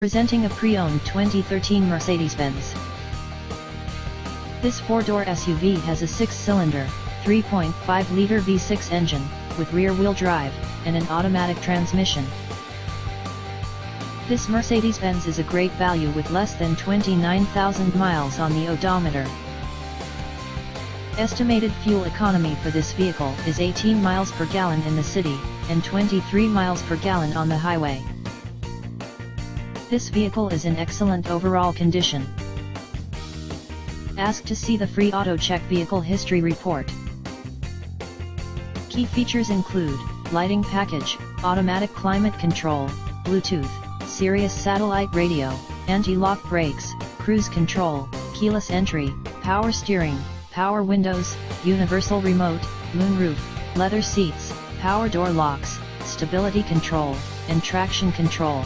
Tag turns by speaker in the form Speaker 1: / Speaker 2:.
Speaker 1: Presenting a pre-owned 2013 Mercedes-Benz. This four-door SUV has a six-cylinder, 3.5-liter V6 engine, with rear-wheel drive, and an automatic transmission. This Mercedes-Benz is a great value with less than 29,000 miles on the odometer. Estimated fuel economy for this vehicle is 18 miles per gallon in the city, and 23 miles per gallon on the highway. This vehicle is in excellent overall condition. Ask to see the free AutoCheck Vehicle History Report. Key features include lighting package, automatic climate control, Bluetooth, Sirius satellite radio, anti-lock brakes, cruise control, keyless entry, power steering, power windows, universal remote, moonroof, leather seats, power door locks, stability control, and traction control.